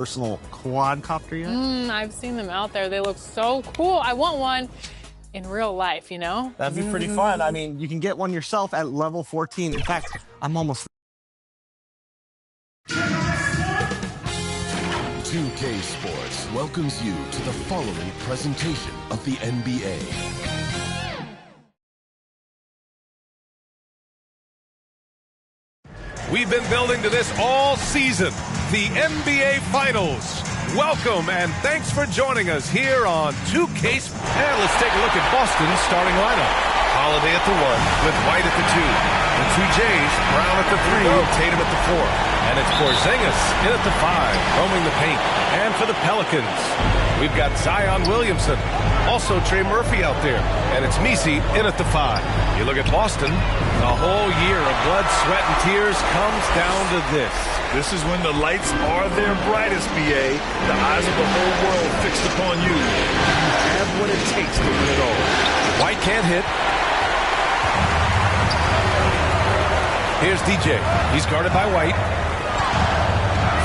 personal quadcopter yet? I've seen them out there. They look so cool. I want one in real life, you know? That'd be pretty fun. I mean, you can get one yourself at level 14. In fact, I'm almost... 2K Sports welcomes you to the following presentation of the NBA. We've been building to this all season, the NBA Finals. Welcome and thanks for joining us here on 2K. And let's take a look at Boston's starting lineup. Holiday at the 1 with White at the 2. The 2 J's, Brown at the 3, Tatum at the 4. And it's Porzingis in at the 5, roaming the paint. And for the Pelicans, we've got Zion Williamson. Also Trey Murphy out there. And it's Messi in at the 5. You look at Boston, the whole year of blood, sweat, and tears comes down to this. This is when the lights are their brightest, BA. The eyes of the whole world fixed upon you. You have what it takes to win it all. White can't hit. Here's DJ. He's guarded by White.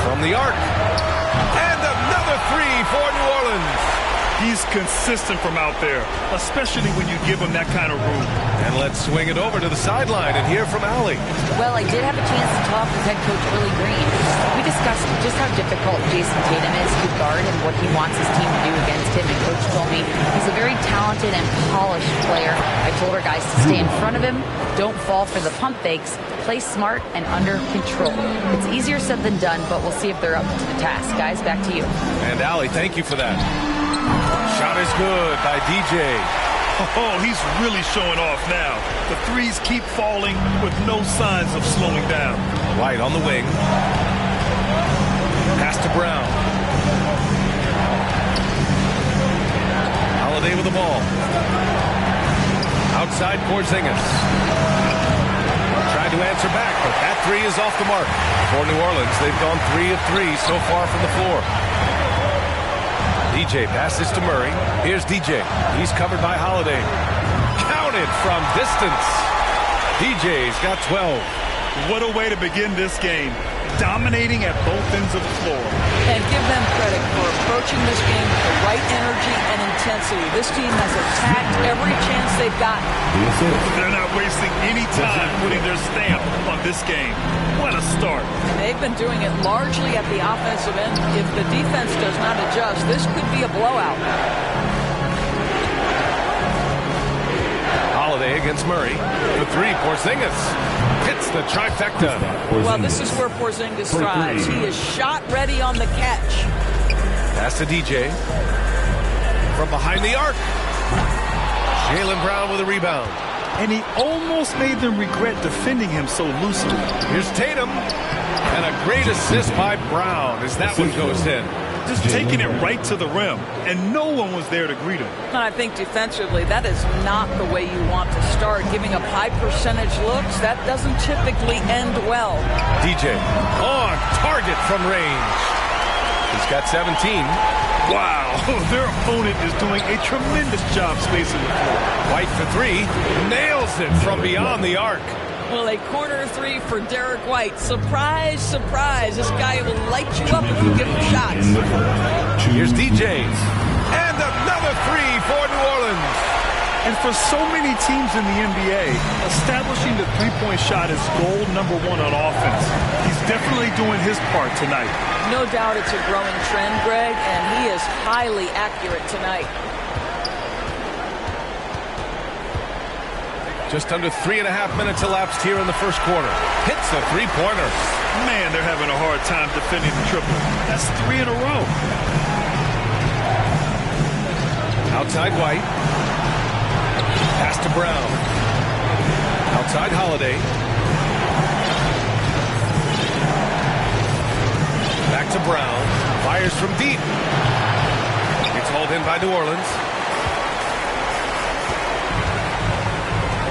From the arc. And another 3 for New Orleans. He's consistent from out there, especially when you give him that kind of room. And let's swing it over to the sideline and hear from Allie. Well, I did have a chance to talk with head coach Willie Green. We discussed just how difficult Jason Tatum is to guard and what he wants his team to do against him. And coach told me he's a very talented and polished player. I told our guys to stay in front of him, don't fall for the pump fakes, play smart and under control. It's easier said than done, but we'll see if they're up to the task. Guys, back to you. And Allie, thank you for that. Shot is good by DJ. Oh, he's really showing off now. The threes keep falling with no signs of slowing down. White on the wing. Pass to Brown. Holiday with the ball. Outside Porzingis. Tried to answer back, but that 3 is off the mark. For New Orleans, they've gone 3 of 3 so far from the floor. DJ passes to Murray. Here's DJ. He's covered by Holiday. Counted from distance. DJ's got 12. What a way to begin this game. Dominating at both ends of the floor. And give them credit for approaching this game with the right energy and intensity. This team has attacked every chance they've gotten. They're not wasting any time putting their stamp on this game. What a start. And they've been doing it largely at the offensive end. If the defense does not adjust, this could be a blowout. Holiday against Murray. The 3, Porzingis hits the trifecta. Well, this is where Porzingis thrives. He is shot ready on the catch. Pass to DJ. From behind the arc. Jaylen Brown with a rebound. And he almost made them regret defending him so loosely. Here's Tatum. And a great assist by Brown as that one goes in. Just taking it right to the rim, and no one was there to greet him. And I think defensively, that is not the way you want to start. Giving up high percentage looks, that doesn't typically end well. DJ on target from range. He's got 17. Wow, their opponent is doing a tremendous job spacing the floor. White for 3, nails it from beyond the arc. Well, a corner 3 for Derek White. Surprise, surprise. This guy will light you up if you give him shots. Here's DJ. And another 3 for New Orleans. And for so many teams in the NBA, establishing the three-point shot is goal number 1 on offense. He's definitely doing his part tonight. No doubt it's a growing trend, Greg, and he is highly accurate tonight. Just under 3.5 minutes elapsed here in the first quarter. Hits a 3-pointer. Man, they're having a hard time defending the triple. That's 3 in a row. Outside White. Pass to Brown. Outside Holiday. Back to Brown. Fires from deep. It's hauled in by New Orleans.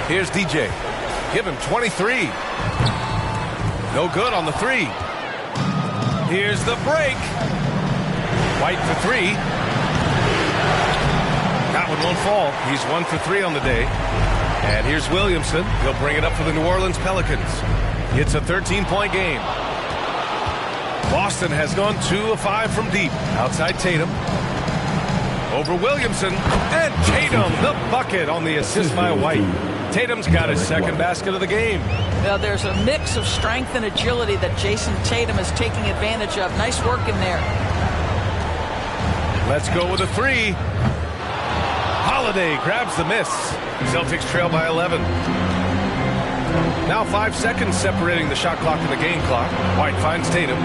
Here's DJ. Give him 23. No good on the 3. Here's the break. White for 3. That one won't fall. He's 1 for 3 on the day. And here's Williamson. He'll bring it up for the New Orleans Pelicans. It's a 13-point game. Boston has gone 2 of 5 from deep. Outside Tatum. Over Williamson. And Tatum, the bucket on the assist by White. Tatum's got his second basket of the game. Now, there's a mix of strength and agility that Jason Tatum is taking advantage of. Nice work in there. Let's go with a 3. Holiday grabs the miss. Celtics trail by 11. Now 5 seconds separating the shot clock and the game clock. White finds Tatum.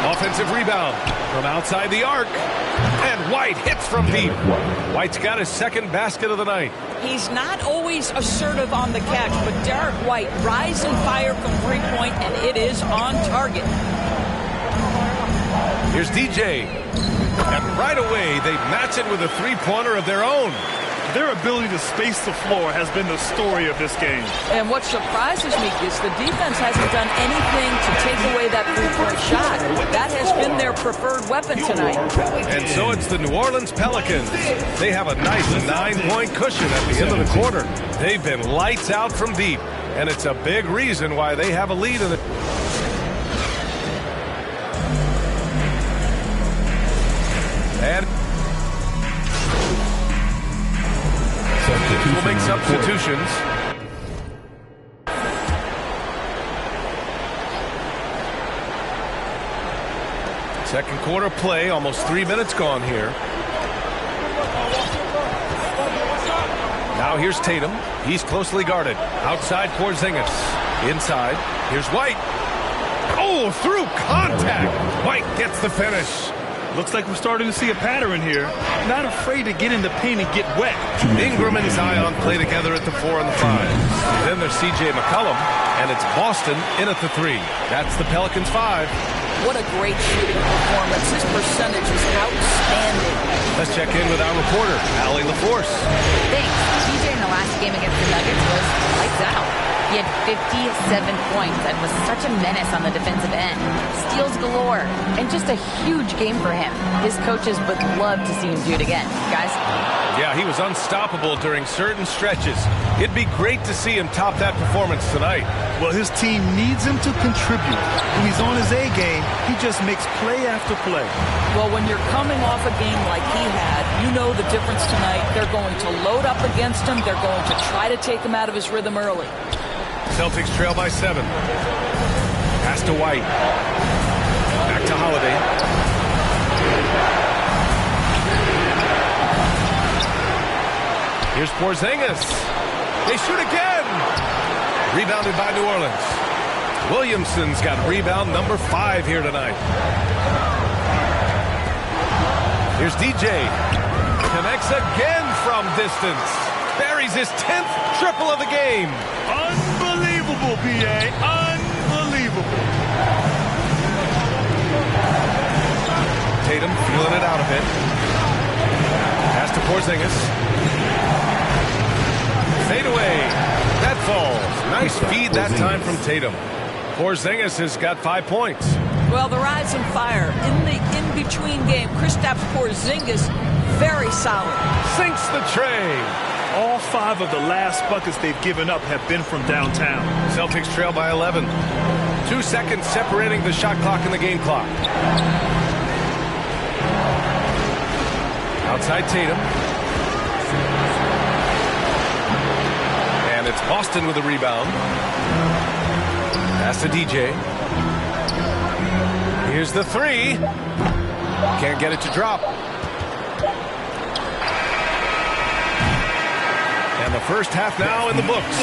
Offensive rebound from outside the arc. And White hits from deep. White's got his second basket of the night. He's not always assertive on the catch, but Derek White rise and fire from three-point, and it is on target. Here's DJ. And right away, they match it with a three-pointer of their own. Their ability to space the floor has been the story of this game. And what surprises me is the defense hasn't done anything to take away that three-point shot. That has been their preferred weapon tonight. And so it's the New Orleans Pelicans. They have a nice 9-point cushion at the end of the quarter. They've been lights out from deep, and it's a big reason why they have a lead in the... And will make substitutions. Second quarter play, almost 3 minutes gone here. Now here's Tatum. He's closely guarded. Outside Porzingis. Inside. Here's White. Oh, through contact. White gets the finish. Looks like we're starting to see a pattern here. Not afraid to get in the paint and get wet. Ingram and Zion play together at the 4 and the 5. Then there's C.J. McCollum, and it's Boston in at the 3. That's the Pelicans 5. What a great shooting performance. His percentage is outstanding. Let's check in with our reporter, Allie LaForce. Thanks. TJ in the last game against the Nuggets was lights out. He had 57 points and was such a menace on the defensive end. Steals galore, and just a huge game for him. His coaches would love to see him do it again. Guys? Yeah, he was unstoppable during certain stretches. It'd be great to see him top that performance tonight. Well, his team needs him to contribute. When he's on his A game, he just makes play after play. Well, when you're coming off a game like he had, you know the difference tonight. They're going to load up against him. They're going to try to take him out of his rhythm early. Celtics trail by 7. Pass to White. Back to Holiday. Here's Porzingis. They shoot again. Rebounded by New Orleans. Williamson's got rebound number 5 here tonight. Here's DJ. Connects again from distance. Buries his 10th triple of the game. Unbelievable, B.A. Unbelievable. Tatum feeling it out a bit. Pass to Porzingis. Fade away. That falls. Nice feed that time from Tatum. Porzingis has got 5 points. Well, the rise and fire in the in-between game. Kristaps Porzingis, very solid. Sinks the tray. All 5 of the last buckets they've given up have been from downtown. Celtics trail by 11. 2 seconds separating the shot clock and the game clock. Outside Tatum. And it's Boston with a rebound. Pass to DJ. Here's the 3. Can't get it to drop. And the first half now in the books.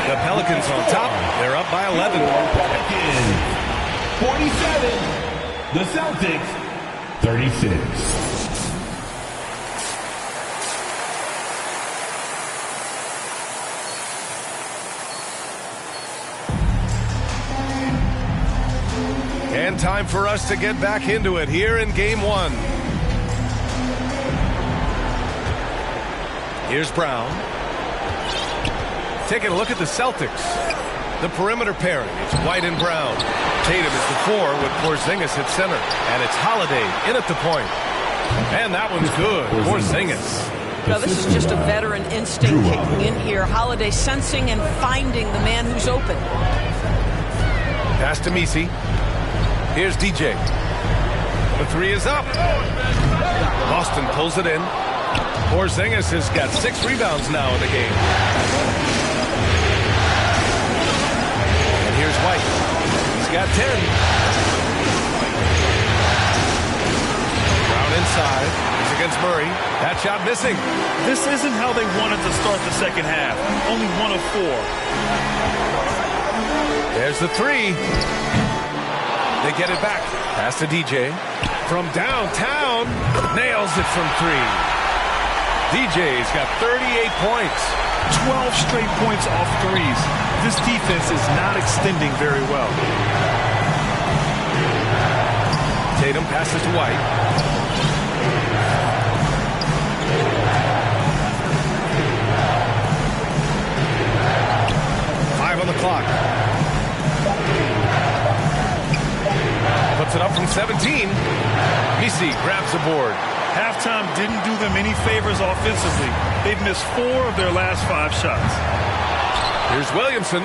The Pelicans on top. They're up by 11. 47. The Celtics, 36. And time for us to get back into it here in Game 1. Here's Brown. Taking a look at the Celtics. The perimeter pairing. It's White and Brown. Tatum is the 4 with Porzingis at center. And it's Holiday in at the point. And that one's good. Porzingis. Now, this is just a veteran instinct kicking in here. Holiday sensing and finding the man who's open. Pass to Messi. Here's DJ. The three is up. Boston pulls it in. Porzingis has got 6 rebounds now in the game. And here's White. He's got 10. Brown inside. He's against Murray. That shot missing. This isn't how they wanted to start the second half. Only 1 of 4. There's the three. They get it back. Pass to DJ. From downtown. Nails it from 3. DJ's got 38 points. 12 straight points off threes. This defense is not extending very well. Tatum passes to White. On the clock. Puts it up from 17. Misi grabs the board. Halftime didn't do them any favors offensively. They've missed 4 of their last 5 shots. Here's Williamson.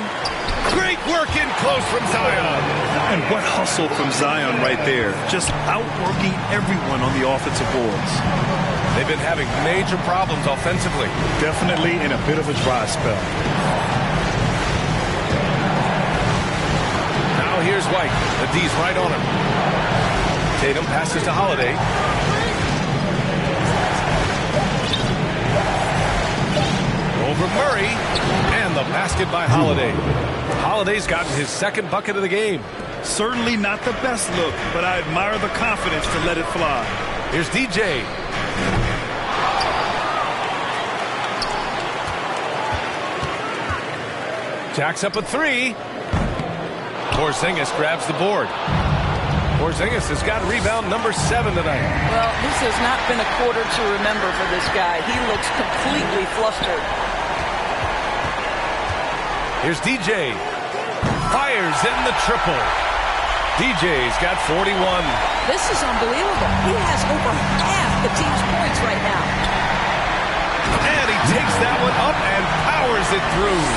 Great work in close from Zion. And what hustle from Zion right there. Just outworking everyone on the offensive boards. They've been having major problems offensively. Definitely in a bit of a dry spell. Here's White. The D's right on him. Tatum passes to Holiday. Over Murray. And the basket by Holiday. Holiday's gotten his 2nd bucket of the game. Certainly not the best look, but I admire the confidence to let it fly. Here's DJ. Jacks up a 3. Porzingis grabs the board. Porzingis has got rebound number 7 tonight. Well, this has not been a quarter to remember for this guy. He looks completely flustered. Here's DJ. Fires in the triple. DJ's got 41. This is unbelievable. He has over half the team's points right now. And he takes that one up and powers it through.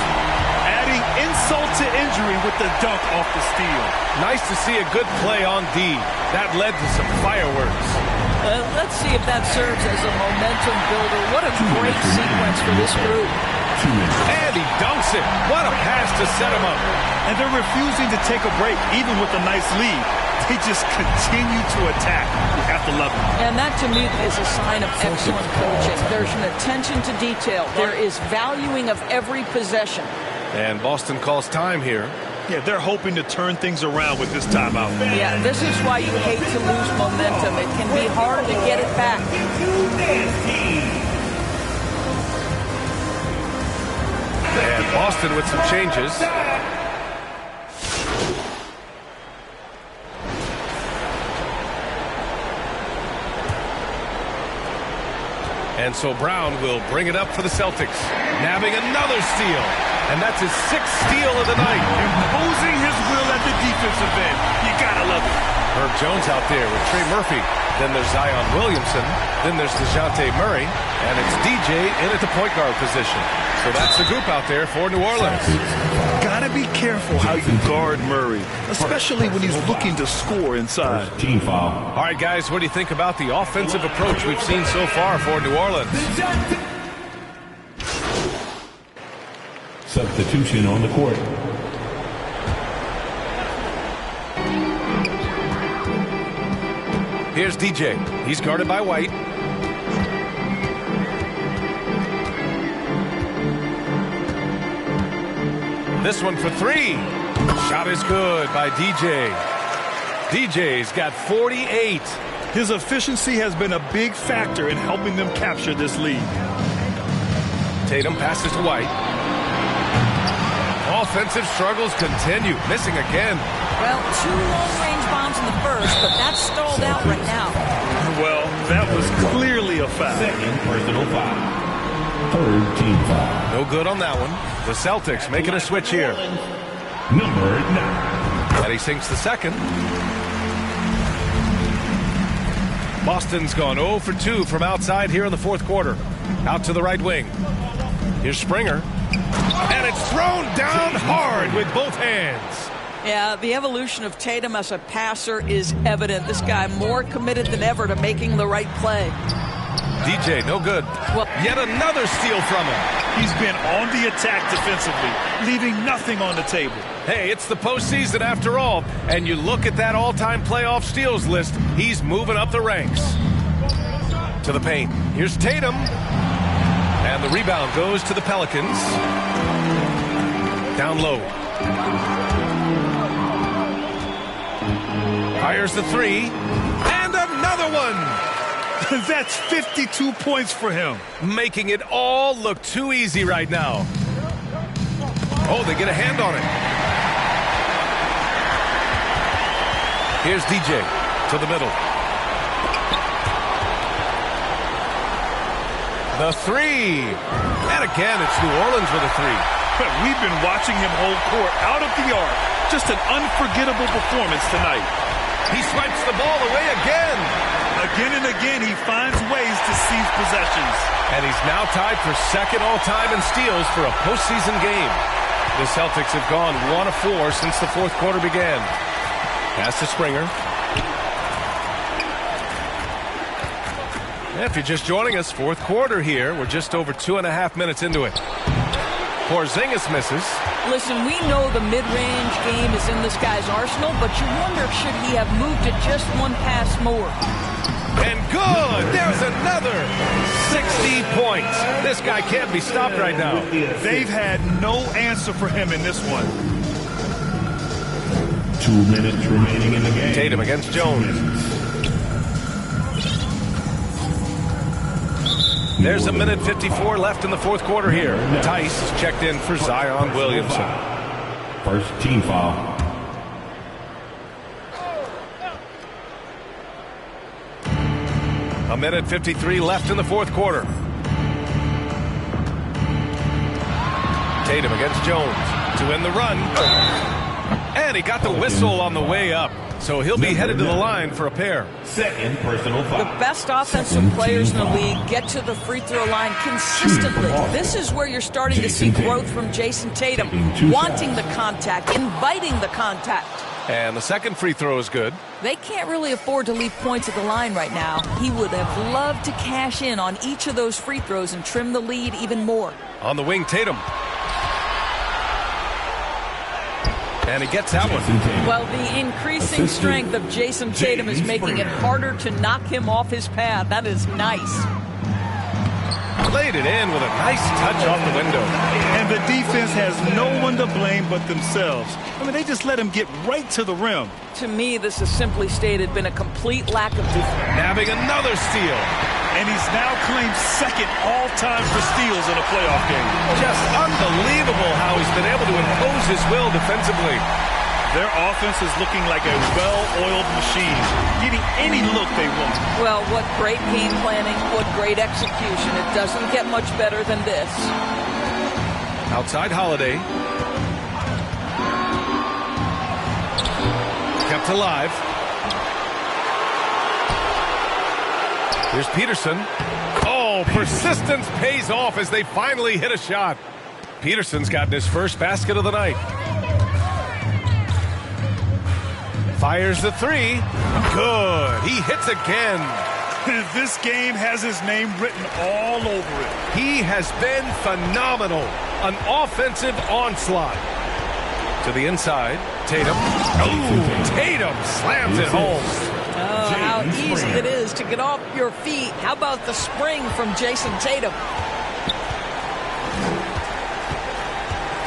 Adding insult to injury with the dunk off the steal. Nice to see a good play on D. That led to some fireworks. Let's see if that serves as a momentum builder. What a great sequence for this group. And he dunks it. What a pass to set him up. And they're refusing to take a break, even with a nice lead. They just continue to attack. You have to love it. And that, to me, is a sign of excellent coaching. There's an attention to detail. There is valuing of every possession. And Boston calls time here. Yeah, they're hoping to turn things around with this timeout. Yeah, this is why you hate to lose momentum. It can be hard to get it back. And Boston with some changes. And so Brown will bring it up for the Celtics. Nabbing another steal. And that's his 6th steal of the night. Imposing his will at the defensive end. You gotta love it. Herb Jones out there with Trey Murphy. Then there's Zion Williamson. Then there's DeJounte Murray. And it's DJ in at the point guard position. So that's the group out there for New Orleans. Gotta be careful how you guard Murray, especially when he's looking to score inside. Team foul. All right, guys, what do you think about the offensive approach we've seen so far for New Orleans? Substitution on the court. Here's DJ. He's guarded by White. This one for 3. Shot is good by DJ. DJ's got 48. His efficiency has been a big factor in helping them capture this lead. Tatum passes to White. Offensive struggles continue. Missing again. Well, 2 long-range bombs in the first, but that's stalled out right now. Well, that was clearly a foul. Second personal foul. 3rd team foul. No good on that one. The Celtics making a switch here. Number 9. And he sinks the second. Boston's gone 0 for 2 from outside here in the 4th quarter. Out to the right wing. Here's Springer. And it's thrown down hard with both hands. Yeah, the evolution of Tatum as a passer is evident. This guy more committed than ever to making the right play. DJ, no good. Well, yet another steal from him. He's been on the attack defensively, leaving nothing on the table. Hey, it's the postseason after all, and you look at that all-time playoff steals list, he's moving up the ranks. To the paint. Here's Tatum. And the rebound goes to the Pelicans. Down low. Fires the three. And another one! That's 52 points for him. Making it all look too easy right now. Oh, they get a hand on it. Here's DJ to the middle. The three. And again, it's New Orleans with a three. But we've been watching him hold court out of the arc. Just an unforgettable performance tonight. He swipes the ball away again. Again and again, he finds ways to seize possessions. And he's now tied for second all-time in steals for a postseason game. The Celtics have gone 1 of 4 since the fourth quarter began. Pass to Springer. If you're just joining us, fourth quarter here. We're just over 2.5 minutes into it. Porzingis misses. Listen, we know the mid-range game is in this guy's arsenal, but you wonder, should he have moved it just one pass more? And good! There's another 60 points. This guy can't be stopped right now. They've had no answer for him in this one. 2 minutes remaining in the game. Tatum against Jones. There's 1:54 left in the fourth quarter here. Tice is checked in for Zion Williamson. First team foul. A 1:53 left in the fourth quarter. Tatum against Jones to win the run. And he got the whistle on the way up. So he'll be headed to the line for a pair. Second personal foul. The best offensive players in the league get to the free throw line consistently. This is where you're starting to see growth from Jason Tatum. Wanting the contact, inviting the contact. And the second free throw is good. They can't really afford to leave points at the line right now. He would have loved to cash in on each of those free throws and trim the lead even more. On the wing, Tatum. And he gets that one. Well, the increasing strength of Jason Tatum is making it harder to knock him off his path. That is nice. Laid it in with a nice touch off the window. And the defense has no one to blame but themselves. I mean, they just let him get right to the rim. To me, this has simply stated been a complete lack of defense. Nabbing another steal. And he's now claimed second all-time for steals in a playoff game. Just unbelievable how he's been able to impose his will defensively. Their offense is looking like a well-oiled machine, getting any look they want. Well, what great game planning, what great execution. It doesn't get much better than this. Outside Holiday. Kept alive. Here's Peterson. Oh, persistence pays off as they finally hit a shot. Peterson's gotten his first basket of the night. Fires the three. Good. He hits again. This game has his name written all over it. He has been phenomenal. An offensive onslaught. To the inside. Tatum. Ooh, Tatum slams it home. Oh, how easy it is to get off your feet. How about the spring from Jason Tatum?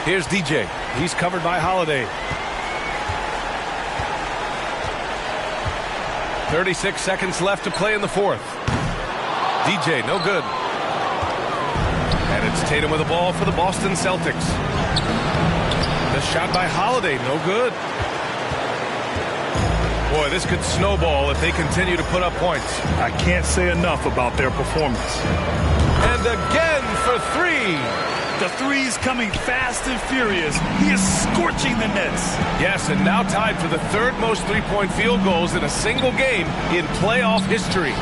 Here's DJ. He's covered by Holiday. 36 seconds left to play in the fourth. DJ, no good. And it's Tatum with the ball for the Boston Celtics. The shot by Holiday, no good. Boy, this could snowball if they continue to put up points. I can't say enough about their performance. And again for three. The three's coming fast and furious. He is scorching the nets. Yes, and now tied for the third most three-point field goals in a single game in playoff history.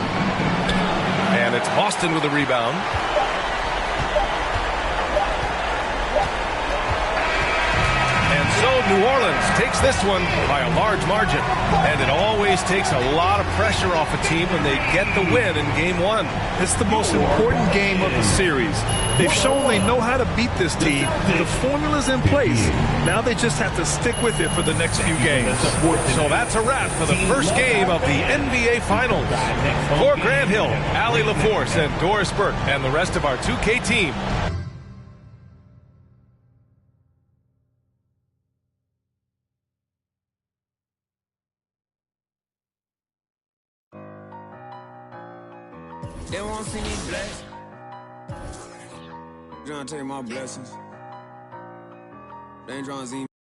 And it's Boston with the rebound. And so but New Orleans takes this one by a large margin. And it always takes a lot of pressure off a team when they get the win in Game 1. It's the most important game of the series. They've shown they know how to beat this team. The formula's in place. Now they just have to stick with it for the next few games. So that's a wrap for the first game of the NBA Finals. For Grant Hill, Allie LaForce, and Doris Burke, and the rest of our 2K team, They won't see me blessed. Trying to take my blessings. They ain't trying to see me.